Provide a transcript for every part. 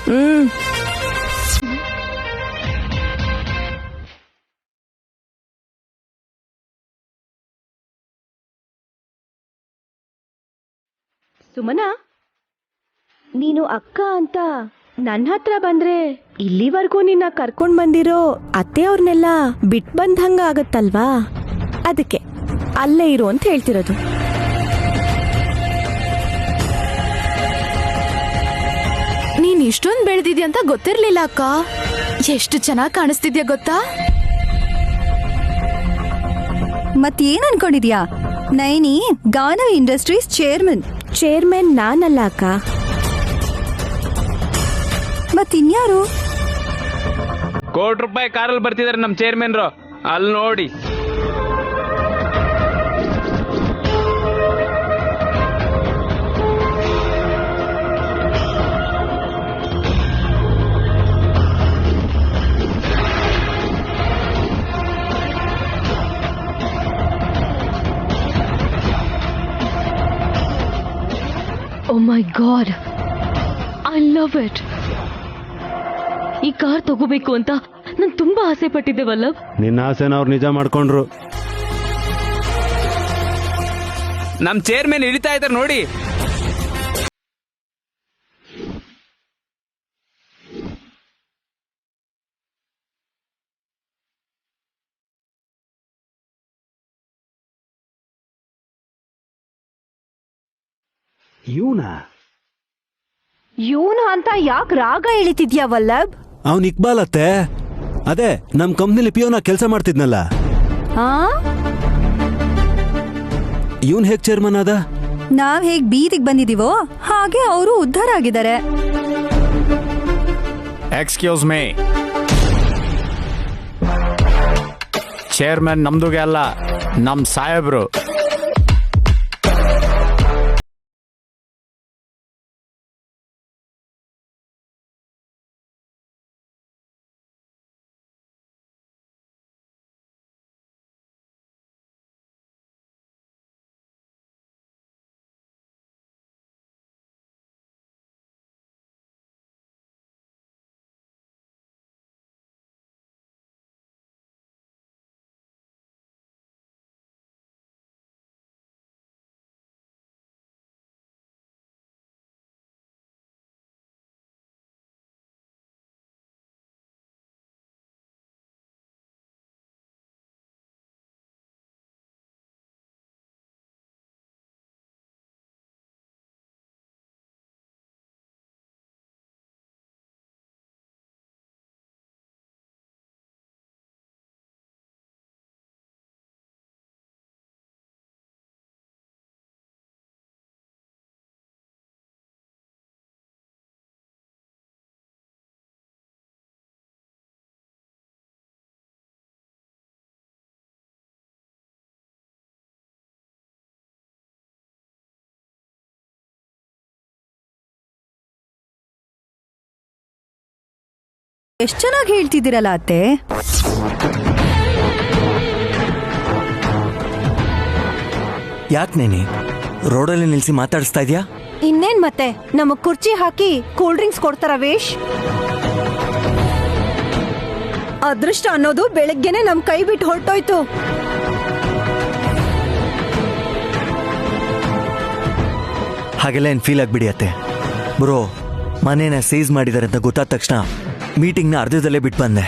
ಸುಮನಾ, ನೀನು ಅಕ್ಕ ಅಂತ ನನ್ನ ಹತ್ರ ಬಂದ್ರೆ ಇಲ್ಲಿವರೆಗೂ ನಿನ್ನ ಕರ್ಕೊಂಡ್ ಬಂದಿರೋ ಅತ್ತೆಯವ್ರನ್ನೆಲ್ಲ ಬಿಟ್ ಬಂದಂಗ ಆಗತ್ತಲ್ವಾ? ಅದಕ್ಕೆ ಅಲ್ಲೇ ಇರು ಅಂತ ಹೇಳ್ತಿರೋದು. ನೀನ್ ಇಷ್ಟೊಂದು ಬೆಳೆದಿದ್ಯಾ ಅಂತ ಗೊತ್ತಿರ್ಲಿಲ್ಲ ಅಕ್ಕ. ಎಷ್ಟು ಚೆನ್ನಾಗಿ ಕಾಣಿಸ್ತಿದ್ಯಾ ಗೊತ್ತಾ? ಮತ್ತೇನ್ ಅನ್ಕೊಂಡಿದ್ಯಾ? ನೈನಿ ಗಾನವಿ ಇಂಡಸ್ಟ್ರೀಸ್ ಚೇರ್ಮನ್ ನಾನಲ್ಲ ಅಕ್ಕ. ಮತ್ತಿನ್ಯಾರು? ₹1 ಕಾರಲ್ಲಿ ಬರ್ತಿದಾರೆ ನಮ್ ಚೇರ್ಮನ್ರು, ಅಲ್ಲಿ ನೋಡಿ. Oh my God, I love it. ಈ ಕಾರ್ ತಗೋಬೇಕು ಅಂತ ನಾನು ತುಂಬಾ ಆಸೆ ಪಟ್ಟಿದ್ದೆ ವಲ್ಲಭ್. ನಿನ್ನ ಆಸೆನ ಅವ್ರು ನಿಜ ಮಾಡ್ಕೊಂಡ್ರು. ನಮ್ ಚೇರ್ಮನ್ ಇಳಿತಾ ಇದಾರೆ ನೋಡಿ. ಇವನು ಅಂತ ಯಾಕೆ ರಾಗ ಇಳಿತಿದ್ಯಾ ವಲ್ಲಭ್? ಅವನ್ ಇಕ್ಬಾಲ್ ಅತ್ತೆ, ಅದೇ ನಮ್ ಕಂಪ್ನಿಲಿ ಪಿಯೋನ ಕೆಲಸ ಮಾಡ್ತಿದ್ನಲ್ಲ. ಇವನ್ ಹೇಗ್ ಚೇರ್ಮನ್ ಆದ? ನಾವ್ ಹೇಗ್ ಬೀದಿಗೆ ಬಂದಿದೀವೋ ಹಾಗೆ ಅವರು ಉದ್ಧಾರ ಆಗಿದ್ದಾರೆ. ಎಕ್ಸ್ಕ್ಯೂಸ್ ಮೀ, ಚೇರ್ಮನ್ ನಮ್ದುಗೆ ಅಲ್ಲ, ನಮ್ ಸಾಹೇಬ್ರು. ಎಷ್ಟ್ ಚೆನ್ನಾಗಿ ಹೇಳ್ತಿದ್ದೀರಲ್ಲ ಅತ್ತೆ. ಯಾಕೆ ನೇನಿ ರೋಡಲ್ಲಿ ನಿಲ್ಸಿ ಮಾತಾಡಿಸ್ತಾ ಇದ್ಯಾ? ಇನ್ನೇನ್ ಮತ್ತೆ ನಮಗ್ ಕುರ್ಚಿ ಹಾಕಿ ಕೂಲ್ ಡ್ರಿಂಕ್ಸ್ ಕೊಡ್ತಾರ ವೇಶ್? ಅದೃಷ್ಟ ಅನ್ನೋದು ಬೆಳಗ್ಗೆನೆ ನಮ್ ಕೈ ಬಿಟ್ಟು ಹೊರಟೋಯ್ತು. ಹಾಗೆಲ್ಲ ಏನ್ ಫೀಲ್ ಆಗ್ಬಿಡಿ ಅತ್ತೆ. ಬ್ರೋ, ಮನೇನ ಸೀಸ್ ಮಾಡಿದಾರೆ ಅಂತ ಗೊತ್ತಾದ ತಕ್ಷಣ ಮೀಟಿಂಗ್ನ ಅರ್ಧದಲ್ಲೇ ಬಿಟ್ಟು ಬಂದೆ.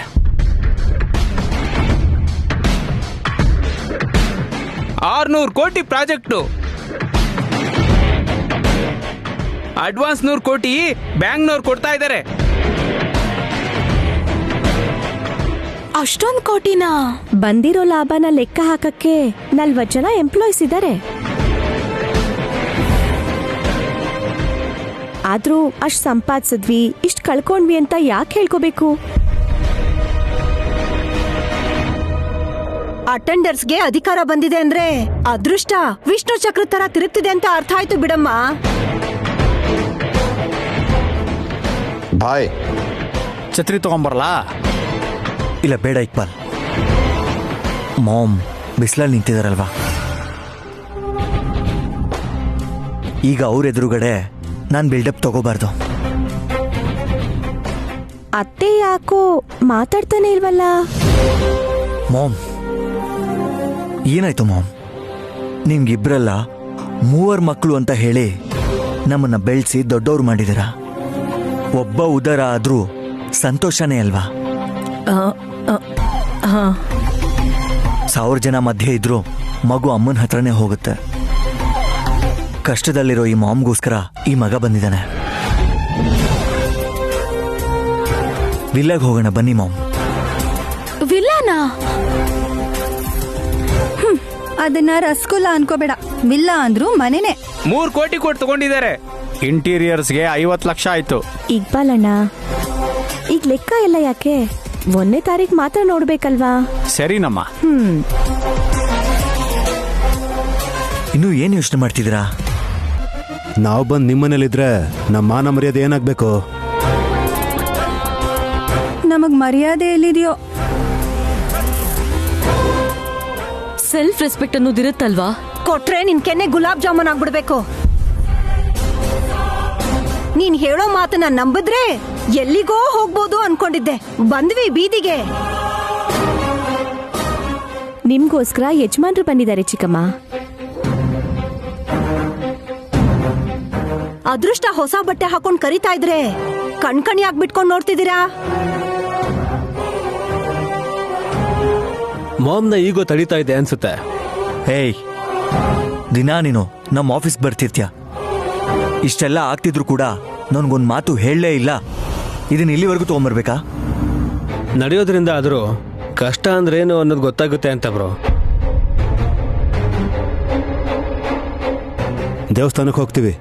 $600 ಕೋಟಿ ಪ್ರಾಜೆಕ್ಟು, ಅಡ್ವಾನ್ಸ್ 100 ಕೋಟಿ ಬ್ಯಾಂಕ್ನವ್ರು ಕೊಡ್ತಾ ಇದ್ದಾರೆ. ಅಷ್ಟೊಂದು ಕೋಟಿನಾ? ಬಂದಿರೋ ಲಾಭನ ಲೆಕ್ಕ ಹಾಕಕ್ಕೆ 40 ಜನ ಎಂಪ್ಲಾಯೀಸ್ ಇದ್ದಾರೆ. ಆದ್ರೂ ಅಷ್ಟ್ ಸಂಪಾದಿಸಿದ್ವಿ, ಇಷ್ಟ್ ಕಳ್ಕೊಂಡ್ವಿ ಅಂತ ಯಾಕೆ ಹೇಳ್ಕೋಬೇಕು? ಅಟೆಂಡರ್ಸ್ಗೆ ಅಧಿಕಾರ ಬಂದಿದೆ ಅಂದ್ರೆ ಅದೃಷ್ಟ ವಿಷ್ಣು ಚಕ್ರ ತರ ತಿರುಗ್ತಿದೆ ಅಂತ ಅರ್ಥ ಆಯ್ತು ಬಿಡಮ್ಮ. ಬಾಯ್, ಛತ್ರಿ ತಗೊಂಬರಲಾ? ಇಲ್ಲ ಬೇಡ ಇಕ್ಬಾಲ್, ಮಾಮ್ ಬಿಸಿಲಲ್ಲಿ ನಿಂತಿದಾರಲ್ವಾ, ಈಗ ಅವ್ರ ಎದುರುಗಡೆ ನಾನು ಬಿಲ್ಡಪ್ ತಗೋಬಾರ್ದು. ಅತ್ತೆ ಯಾಕೋ ಮಾತಾಡ್ತಾನೆ ಇಲ್ವಲ್ಲ? ಮಾಮ್, ಏನಾಯ್ತು ಮಾಮ್? ನಿಮ್ಗಿಬ್ರಲ್ಲ 3 ಮಕ್ಕಳು ಅಂತ ಹೇಳಿ ನಮ್ಮನ್ನ ಬೆಳೆಸಿ ದೊಡ್ಡವ್ರು ಮಾಡಿದಿರ. ಒಬ್ಬ ಉದರ ಆದ್ರೂ ಸಂತೋಷನೇ ಅಲ್ವಾ? 1000 ಜನ ಮಧ್ಯೆ ಇದ್ರು ಮಗು ಅಮ್ಮನ ಹತ್ರನೇ ಹೋಗುತ್ತೆ. ಕಷ್ಟದಲ್ಲಿರೋ ಈ ಮಾಮ್ಗೋಸ್ಕರ ಈ ಮಗ ಬಂದಿದ್ದಾನೆ. ವಿಲ್ಲಾಗ್ ಹೋಗೋಣ ಬನ್ನಿ ಮಾಮ್. ವಿಲ್ಲಾನಾ? ಅದನ್ನ ರಸಗುಲ್ಲ ಅನ್ಕೋಬೇಡ, ವಿಲ್ಲಾ ಅಂದ್ರು ಮನೆನೇ. 3 ಕೋಟಿ ಕೊಟ್ಟು ತಗೊಂಡಿದ್ದಾರೆ. ಇಂಟೀರಿಯರ್ಸ್ಗೆ 50 ಲಕ್ಷ ಆಯ್ತು. ಇಕ್ಬಾಲ್ ಅಣ್ಣ, ಈಗ ಲೆಕ್ಕ ಎಲ್ಲ ಯಾಕೆ? 1ನೇ ತಾರೀಕು ಮಾತ್ರ ನೋಡ್ಬೇಕಲ್ವಾ? ಸರಿನಮ್ಮ. ಇನ್ನು ಏನ್ ಯೋಚನೆ ಮಾಡ್ತಿದ್ದೀರಾ? ನಾವು ಬಂದು ನಿಮ್ಮನೇಲಿದ್ರೆ ನಮ್ಮ ಮಾನ ಮರ್ಯಾದೆ ಏನಾಗ್ಬೇಕು? ನಮಗ್ ಮರ್ಯಾದೆ ಎಲ್ಲಿದೆಯೋ? ಸೆಲ್ಫ್ ರೆಸ್ಪೆಕ್ಟ್ ಅನ್ನೋದಿರುತ್ತಲ್ವಾ? ಕೊಟ್ರೆ ನಿನ್ ಕೆನ್ನೆ ಗುಲಾಬ್ ಜಾಮೂನ್ ಆಗ್ಬಿಡ್ಬೇಕು. ನೀನ್ ಹೇಳೋ ಮಾತನ್ನ ನಂಬಿದ್ರೆ ಎಲ್ಲಿಗೋ ಹೋಗ್ಬೋದು ಅನ್ಕೊಂಡಿದ್ದೆ. ಬಂದ್ವಿ ಬೀದಿಗೆ. ನಿಮ್ಗೋಸ್ಕರ ಯಜಮಾನ್ರು ಬಂದಿದ್ದಾರೆ ಚಿಕ್ಕಮ್ಮ. ಅದೃಷ್ಟ ಹೊಸ ಬಟ್ಟೆ ಹಾಕೊಂಡ್ ಕರಿತಾ ಇದ್ರೆ ಕಣ್ಕಣಿ ಆಗ್ಬಿಟ್ಕೊಂಡ್ ನೋಡ್ತಿದ್ದೀರಾ? ಮಾಮ್ನ ಈಗೋ ತಡೀತಾ ಇದೆ ಅನ್ಸುತ್ತೆ. ಹೇಯ್, ದಿನಾ ನೀನು ನಮ್ಮ ಆಫೀಸ್ ಬರ್ತಿರ್ತೀಯ. ಇಷ್ಟೆಲ್ಲ ಆಗ್ತಿದ್ರು ಕೂಡ ನನ್ಗೊಂದು ಮಾತು ಹೇಳಲೇ ಇಲ್ಲ. ಇದನ್ನ ಇಲ್ಲಿವರೆಗೂ ತಗೊಂಬರ್ಬೇಕಾ? ನಡೆಯೋದ್ರಿಂದ ಆದರೂ ಕಷ್ಟ ಅಂದ್ರೇನು ಅನ್ನೋದು ಗೊತ್ತಾಗುತ್ತೆ ಅಂತ ಬ್ರೋ. ದೇವಸ್ಥಾನಕ್ಕೆ ಹೋಗ್ತೀವಿ.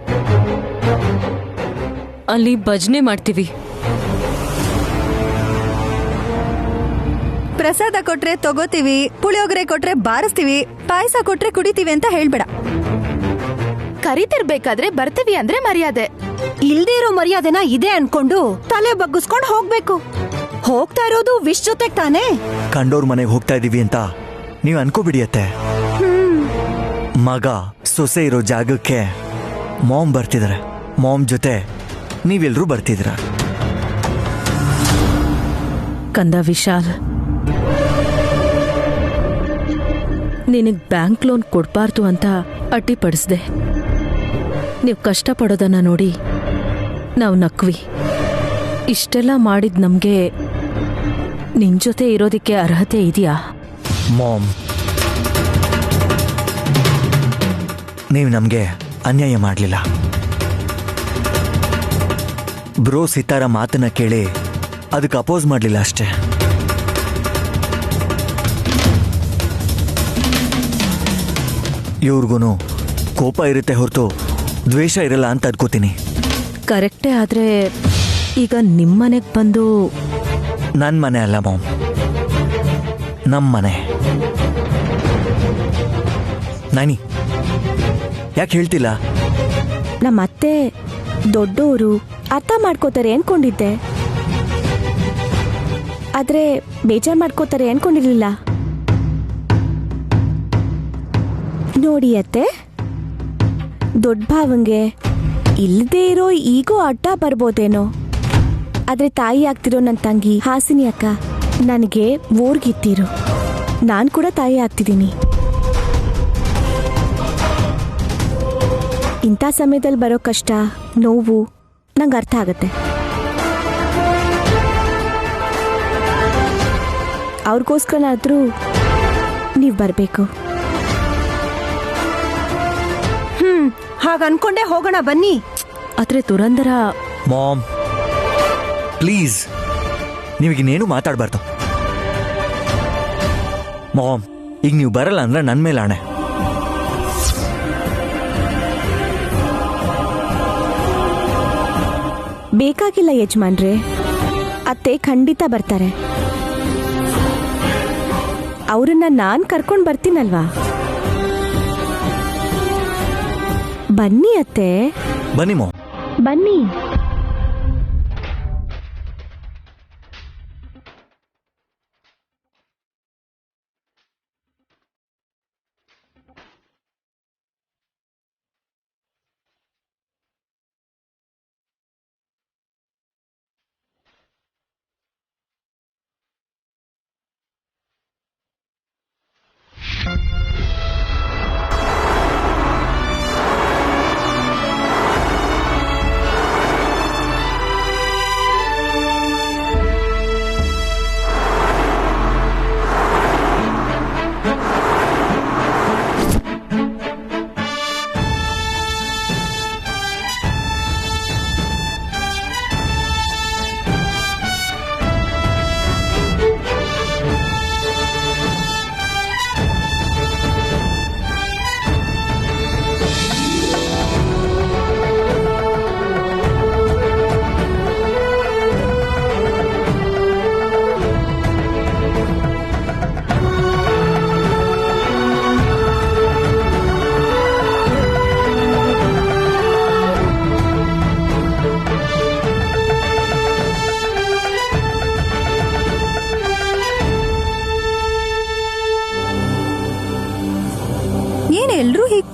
ಅಲ್ಲಿ ಭಜನೆ ಮಾಡ್ತೀವಿ. ಪ್ರಸಾದ ಕೊಟ್ರೆ ತಗೋತೀವಿ, ಪುಳಿಯೋಗರೆ ಕೊಟ್ರೆ ಬಾರಿಸ್ತೀವಿ, ಪಾಯಸ ಕೊಟ್ರೆ ಕುಡಿತೀವಿ ಅಂತ ಹೇಳ್ಬೇಡ. ಕರಿತಿರ್ಬೇಕಾದ್ರೆ ಬರ್ತೀವಿ ಅಂದ್ರೆ ಮರ್ಯಾದೆ. ಇಲ್ದೇ ಇರೋ ಮರ್ಯಾದೆನ ಇದೆ ಅನ್ಕೊಂಡು ತಲೆ ಬಗ್ಗಿಸ್ಕೊಂಡು ಹೋಗ್ಬೇಕು. ಹೋಗ್ತಾ ಇರೋದು ವಿಶ್ ಜೊತೆಗ್ ತಾನೇ. ಕಂಡೋರ್ ಮನೆಗೆ ಹೋಗ್ತಾ ಇದೀವಿ ಅಂತ ನೀವು ಅನ್ಕೋಬಿಡಿಯತ್ತೆ. ಮಗ ಸೊಸೆ ಇರೋ ಜಾಗಕ್ಕೆ ಮಾಮ್ ಬರ್ತಿದಾರೆ. ಮಾಮ್ ಜೊತೆ ನೀವೆಲ್ರೂ ಬರ್ತಿದ್ದೀರ. ಕಂದ ವಿಶಾಲ್, ನಿನಗ್ ಬ್ಯಾಂಕ್ ಲೋನ್ ಕೊಡ್ಬಾರ್ದು ಅಂತ ಅಡ್ಡಿಪಡಿಸ್ದೆ. ನೀವು ಕಷ್ಟಪಡೋದನ್ನ ನೋಡಿ ನಾವು ನಕ್ವಿ. ಇಷ್ಟೆಲ್ಲ ಮಾಡಿದ್ ನಮ್ಗೆ ನಿನ್ ಜೊತೆ ಇರೋದಕ್ಕೆ ಅರ್ಹತೆ ಇದೆಯಾ? ಮಾಮ್, ನೀವು ನಮಗೆ ಅನ್ಯಾಯ ಮಾಡಲಿಲ್ಲ. ಬ್ರೋ ಸಿತಾರ ಮಾತನ್ನ ಕೇಳಿ ಅದಕ್ಕೆ ಅಪೋಸ್ ಮಾಡಲಿಲ್ಲ ಅಷ್ಟೇ. ಇವ್ರಿಗೂ ಕೋಪ ಇರುತ್ತೆ ಹೊರತು ದ್ವೇಷ ಇರಲ್ಲ ಅಂತ ಅನ್ಕೋತೀನಿ. ಕರೆಕ್ಟೇ. ಆದ್ರೆ ಈಗ ನಿಮ್ಮನೆಗ್ ಬಂದು ನನ್ನ ಮನೆ ಅಲ್ಲ ಮಾಮ್, ನಮ್ಮ ಮನೆ. ನಾನಿ ಯಾಕೆ ಹೇಳ್ತಿಲ್ಲ? ನಮ್ಮ ಅತ್ತೆ ದೊಡ್ಡೋರು ಅರ್ಥ ಮಾಡ್ಕೋತಾರೆ ಅನ್ಕೊಂಡಿದ್ದೆ, ಆದ್ರೆ ಬೇಜಾರ್ ಮಾಡ್ಕೋತಾರೆ ಅನ್ಕೊಂಡಿರ್ಲಿಲ್ಲ. ನೋಡಿ ಅತ್ತೆ, ದೊಡ್ಡ ಭಾವಂಗೆ ಇಲ್ಲದೆ ಇರೋ ಈಗೋ ಅಡ್ಡ ಬರ್ಬೋದೇನೋ, ಆದ್ರೆ ತಾಯಿ ಆಗ್ತಿರೋ ನನ್ನ ತಂಗಿ ಹಾಸಿನಿ ಅಕ್ಕ ನನಗೆ ಓರ್ಗಿತ್ತಿರು. ನಾನು ಕೂಡ ತಾಯಿ ಆಗ್ತಿದ್ದೀನಿ. ಇಂಥ ಸಮಯದಲ್ಲಿ ಬರೋ ಕಷ್ಟ ನೋವು ನಂಗೆ ಅರ್ಥ ಆಗತ್ತೆ. ಅವ್ರಿಗೋಸ್ಕರನಾದ್ರೂ ನೀವು ಬರಬೇಕು. ಹಾಗ ಅನ್ಕೊಂಡೆ ಹೋಗೋಣ ಬನ್ನಿ. ಆದ್ರೆ ತುರಂದರ ಮಾಮ್ ಪ್ಲೀಸ್, ನೀವಿಗಿನ್ನೇನು ಮಾತಾಡಬಾರ್ದು. ಮಾಮ್, ಈಗ ನೀವು ಬರಲ್ಲ ಅಂದ್ರೆ ನನ್ನ ಮೇಲೆ ಆಣೆ. ಬೇಕಾಗಿಲ್ಲ ಯಜಮಾನ್ರೆ, ಅತ್ತೆ ಖಂಡಿತ ಬರ್ತಾರೆ. ಅವ್ರನ್ನ ನಾನ್ ಕರ್ಕೊಂಡ್ ಬರ್ತೀನಲ್ವಾ. ಬನ್ನಿ ಅತ್ತೆ, ಬನ್ನಿ ಮಾಮ್, ಬನ್ನಿ.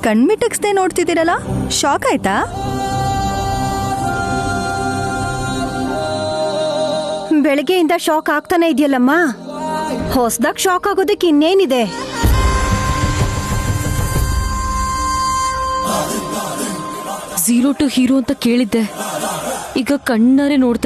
ಕಣ್ಮಿಟಕ್ಸ್ದೆ ನೋಡ್ತಿದ್ದೀರಲ್ಲ, ಶಾಕ್ ಆಯ್ತಾ? ಬೆಳಗ್ಗೆಯಿಂದ ಶಾಕ್ ಆಗ್ತಾನೆ ಇದೆಯಲ್ಲಮ್ಮ. ಹೊಸದಾಗ್ ಶಾಕ್ ಆಗೋದಕ್ಕೆ ಇನ್ನೇನಿದೆ? ಝೀರೋ ಟು ಹೀರೋ ಅಂತ ಕೇಳಿದ್ದೆ, ಈಗ ಕಣ್ಣಾರೆ ನೋಡ್ತಾ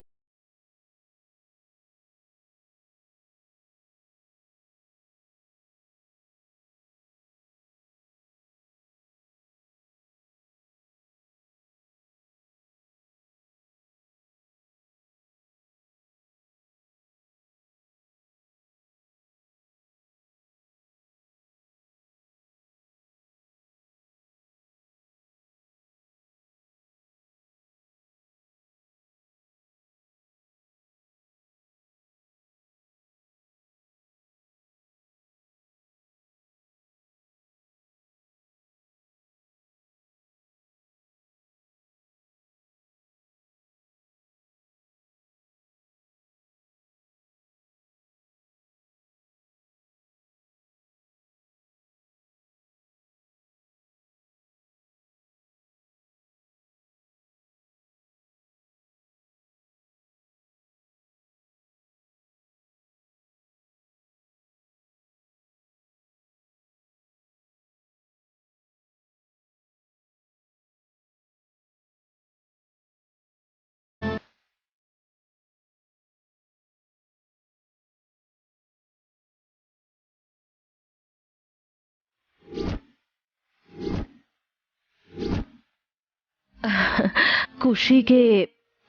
ಖುಷಿಗೆ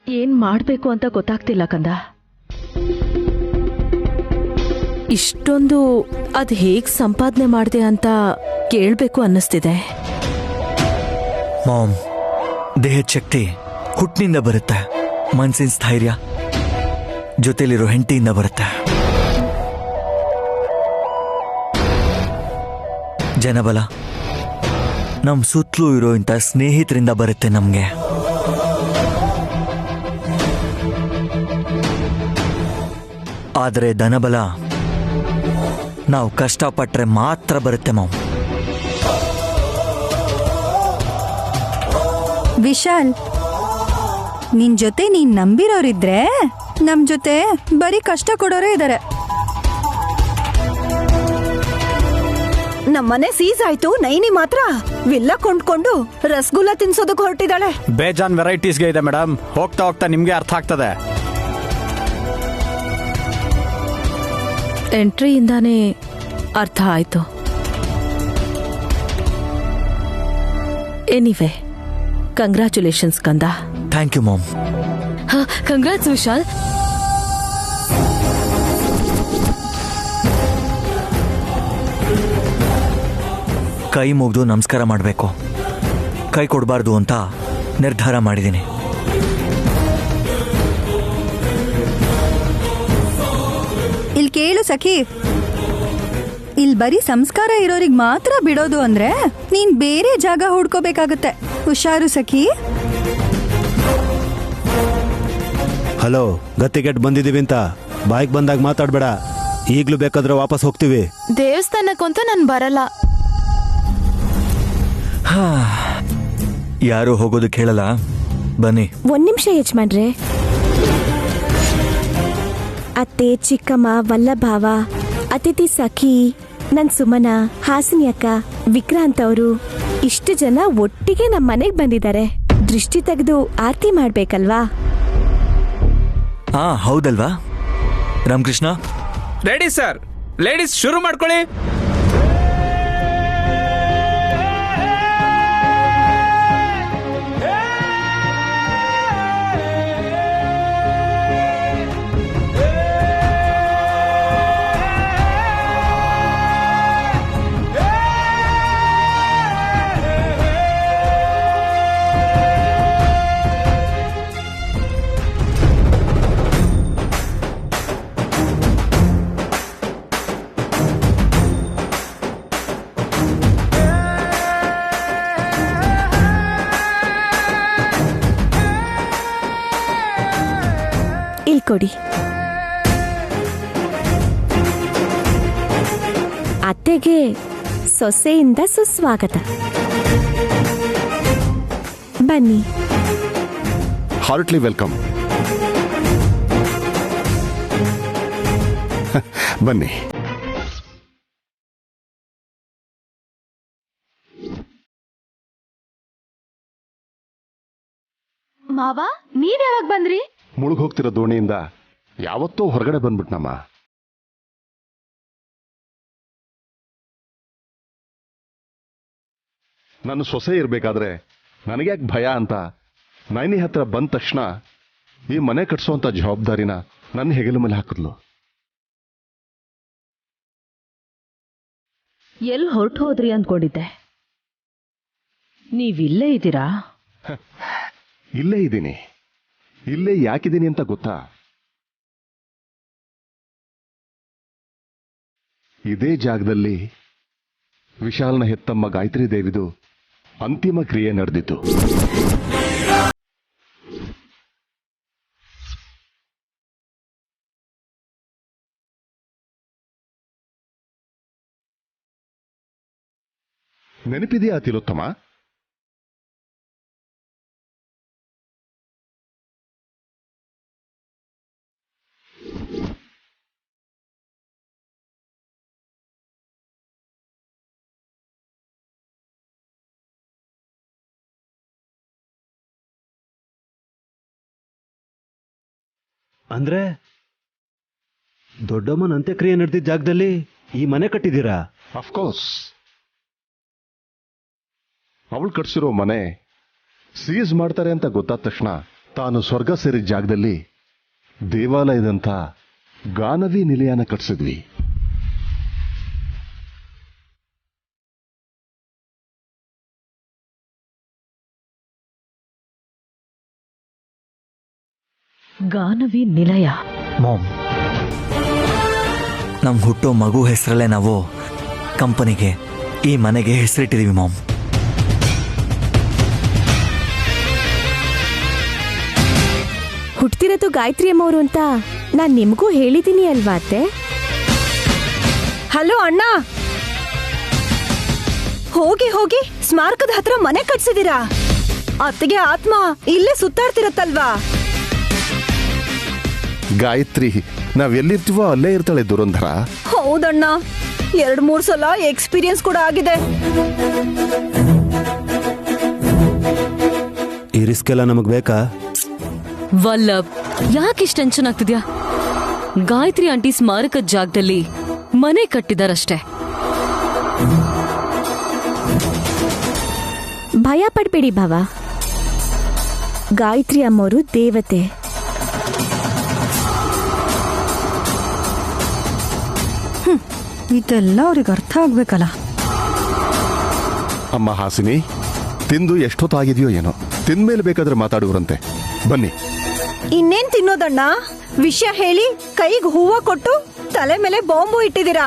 ಏನ್ ಮಾಡ್ಬೇಕು ಅಂತ ಗೊತ್ತಾಗ್ತಿಲ್ಲ ಕಂದ. ಇಷ್ಟೊಂದು ಅದ್ ಹೇಗ್ ಸಂಪಾದನೆ ಮಾಡಿದೆ ಅಂತ ಕೇಳ್ಬೇಕು ಅನ್ನಿಸ್ತಿದೆ. ಮಾಮ್, ದೇಹದ ಶಕ್ತಿ ಹುಟ್ಟಿನಿಂದ ಬರುತ್ತೆ, ಮನ್ಸಿನ ಸ್ಥೈರ್ಯ ಜೊತೆಲಿರೋ ಹೆಂಡತಿಯಿಂದ ಬರುತ್ತೆ. ಜನಬಲ ನಮ್ ಸುತ್ತಲೂ ಇರೋ ಇಂಥ ಸ್ನೇಹಿತರಿಂದ ಬರುತ್ತೆ ನಮ್ಗೆ. ಆದರೆ ಧನಬಲ ನಾವು ಕಷ್ಟಪಟ್ರೆ ಮಾತ್ರ ಬರುತ್ತೆ ಮಾಮ್. ವಿಶಾಲ್, ನಿನ್ ಜೊತೆ ನೀನ್ ನಂಬಿರೋರಿದ್ರೆ ನಮ್ ಜೊತೆ ಬರೀ ಕಷ್ಟ ಕೊಡೋರೇ ಇದಾರೆ. ನಮ್ಮನೆ ಸೀಸ್ ಆಯ್ತು, ನೈನಿ ಮಾತ್ರ ವಿಲ್ಲ ಕೊಂಡ್ಕೊಂಡು ರಸಗುಲ್ಲ ತಿನ್ಸೋದಕ್ಕೆ ಹೊರಟಿದ್ದಾಳೆ. ಬೇಜಾನ್ ವೆರೈಟೀಸ್ಗೆ ಇದೆ ಮೇಡಮ್, ಹೋಗ್ತಾ ಹೋಗ್ತಾ ನಿಮ್ಗೆ ಅರ್ಥ ಆಗ್ತದೆ. ಎಂಟ್ರಿಯಿಂದಾನೇ ಅರ್ಥ ಆಯ್ತು. ಎನಿವೆ, ಕಂಗ್ರ್ಯಾಚುಲೇಷನ್ಸ್ ಕಂದ. Thank you mom. Congrats Vishal. ಕೈ ಮುಗಿದು ನಮಸ್ಕಾರ ಮಾಡಬೇಕು, ಕೈ ಕೊಡಬಾರ್ದು ಅಂತ ನಿರ್ಧಾರ ಮಾಡಿದ್ದೀನಿ. ಇಲ್ಲಿ ಕೇಳು ಸಖಿ, ಇಲ್ಲಿ ಬರೀ ಸಂಸ್ಕಾರ ಇರೋರಿಗೆ ಮಾತ್ರ ಬಿಡೋದು ಅಂದ್ರೆ ನೀನ್ ಬೇರೆ ಜಾಗ ಹುಡ್ಕೋಬೇಕಾಗತ್ತೆ. ಹುಷಾರು ಸಖಿ. ಹಲೋ, ಗತ್ತಿಗೆಟ್ ಬಂದಿದೀವಿ ಅಂತ ಬಾಯಿಗೆ ಬಂದಾಗ ಮಾತಾಡ್ಬೇಡ. ಈಗ್ಲೂ ಬೇಕಾದ್ರೆ ವಾಪಸ್ ಹೋಗ್ತೀವಿ. ದೇವಸ್ಥಾನಕ್ಕಂತೂ ನಾನು ಬರಲ್ಲ. ಯಾರು ಹೋಗೋದಕ್ಕೆ ಹೇಳಲ್ಲ, ಬನ್ನಿ. ಒಂದ್ ನಿಮಿಷ ಯಜಮಾನ್ರೆ. ಅತ್ತೆ, ಚಿಕ್ಕಮ್ಮ, ವಲ್ಲಭಾವ, ಅತಿಥಿ ಸಖಿ, ನನ್ ಸುಮನ, ಹಾಸಿನಿ ಅಕ್ಕ, ವಿಕ್ರಾಂತ್ ಅವರು ಇಷ್ಟು ಜನ ಒಟ್ಟಿಗೆ ನಮ್ಮ ಮನೆಗ್ ಬಂದಿದ್ದಾರೆ. ದೃಷ್ಟಿ ತೆಗೆದು ಆರತಿ ಮಾಡ್ಬೇಕಲ್ವಾ? ಹೌದಲ್ವಾ ರಾಮಕೃಷ್ಣ? Ready sir. ಲೇಡೀಸ್ ಶುರು ಮಾಡ್ಕೊಳ್ಳಿ. ಕೊಡಿ. ಅತ್ತೆಗೆ ಸೊಸೆಯಿಂದ ಸುಸ್ವಾಗತ. ಬನ್ನಿ. Heartily welcome. ಬನ್ನಿ. ಮಾವ ನೀವ್ ಯಾವಾಗ ಬಂದ್ರಿ? ಮುಳುಗೋಗ್ತಿರೋ ದೋಣಿಯಿಂದ ಯಾವತ್ತೋ ಹೊರಗಡೆ ಬಂದ್ಬಿಟ್ನಮ್ಮ. ನನ್ನ ಸೊಸೆ ಇರ್ಬೇಕಾದ್ರೆ ನನಗ್ಯಾಕೆ ಭಯ ಅಂತ ನೈನಿ ಹತ್ರ ಬಂದ ತಕ್ಷಣ ಈ ಮನೆ ಕಟ್ಸೋಂಥ ಜವಾಬ್ದಾರಿನ ನನ್ನ ಹೆಗಲ ಮೇಲೆ ಹಾಕಿದ್ಲು. ಎಲ್ಲಿ ಹೊರಟು ಹೋದ್ರಿ ಅಂದ್ಕೊಂಡಿದ್ದೆ. ನೀವಿಲ್ಲೇ ಇದ್ದೀರಾ? ಇಲ್ಲೇ ಇದ್ದೀನಿ. ಇಲ್ಲೇ ಯಾಕಿದ್ದೀನಿ ಅಂತ ಗೊತ್ತಾ? ಇದೇ ಜಾಗದಲ್ಲಿ ವಿಶಾಲನ ಹೆತ್ತಮ್ಮ ಗಾಯತ್ರಿ ದೇವಿದು ಅಂತಿಮ ಕ್ರಿಯೆ ನಡೆದಿತ್ತು. ನೆನಪಿದೆಯಾ ತಿಲೋತ್ತಮ? ಅಂದ್ರೆ ದೊಡ್ಡಮ್ಮನ ಅಂತ್ಯಕ್ರಿಯೆ ನಡೆದಿದ್ದ ಜಾಗದಲ್ಲಿ ಈ ಮನೆ ಕಟ್ಟಿದ್ದೀರಾ? ಅಫ್ಕೋರ್ಸ್. ಅವಳು ಕಟ್ಸಿರೋ ಮನೆ ಸೀಸ್ ಮಾಡ್ತಾರೆ ಅಂತ ಗೊತ್ತಾದ ತಕ್ಷಣ ತಾನು ಸ್ವರ್ಗ ಸೇರಿದ ಜಾಗದಲ್ಲಿ ದೇವಾಲಯದಂಥ ಗಾನವಿ ನಿಲಯನ ಕಟ್ಸಿದ್ವಿ. ಗಾನವಿ ನಿಲಯ. ಮಾಮ್, ನಮ್ ಹುಟ್ಟೋ ಮಗು ಹೆಸರಲ್ಲೇ ನಾವು ಕಂಪನಿಗೆ, ಈ ಮನೆಗೆ ಹೆಸರಿಟ್ಟಿದೀವಿ ಮಾಮ್. ಹುಟ್ತಿರೋದು ಗಾಯತ್ರಿ ಅಮ್ಮವರು ಅಂತ ನಾನ್ ನಿಮಗೂ ಹೇಳಿದ್ದೀನಿ ಅಲ್ವಾ ಅತ್ತೆ? ಹಲೋ ಅಣ್ಣ, ಹೋಗಿ ಹೋಗಿ ಸ್ಮಾರಕದ ಹತ್ರ ಮನೆ ಕಟ್ಸಿದೀರಾ? ಅತ್ತಿಗೆ ಆತ್ಮ ಇಲ್ಲೇ ಸುತ್ತಾಡ್ತಿರತ್ತಲ್ವಾ? ಗಾಯತ್ರಿ ನಾವೆಲ್ಲಿರ್ತೀವೋ ಅಲ್ಲೇ ಇರ್ತಾಳೆ ದುರಂಧರ. ಹೌದಣ್ಣ, 2-3 ಸಲ ಎಕ್ಸ್ಪೀರಿಯನ್ಸ್ ಕೂಡ ಆಗಿದೆ. ಈ ರಿಸ್ಕ್ ಎಲ್ಲ ನಮಗ್ ಬೇಕಾ? ವಲ್ಲಭ್, ಯಾಕಿಷ್ಟು ಟೆನ್ಷನ್ ಆಗ್ತಿದ್ಯಾ? ಗಾಯತ್ರಿ ಆಂಟಿ ಸ್ಮಾರಕದ ಜಾಗದಲ್ಲಿ ಮನೆ ಕಟ್ಟಿದಾರಷ್ಟೇ. ಭಯ ಪಡ್ಬೇಡಿ ಭಾವ. ಗಾಯತ್ರಿ ಅಮ್ಮವರು ದೇವತೆ. ಇದೆಲ್ಲ ಅವ್ರಿಗೆ ಅರ್ಥ ಆಗ್ಬೇಕಲ್ಲ. ಅಮ್ಮ ಹಾಸಿನಿ, ತಿಂದು ಎಷ್ಟೊತ್ತಾಗಿದೆಯೋ ಏನೋ, ತಿಂದ್ಮೇಲೆ ಬೇಕಾದ್ರೆ ಮಾತಾಡುವರಂತೆ. ಬನ್ನಿ. ಇನ್ನೇನ್ ತಿನ್ನೋದಣ್ಣ? ವಿಷಯ ಹೇಳಿ ಕೈಗೆ ಹೂವ ಕೊಟ್ಟು ತಲೆ ಮೇಲೆ ಬಾಂಬು ಇಟ್ಟಿದ್ದೀರಾ.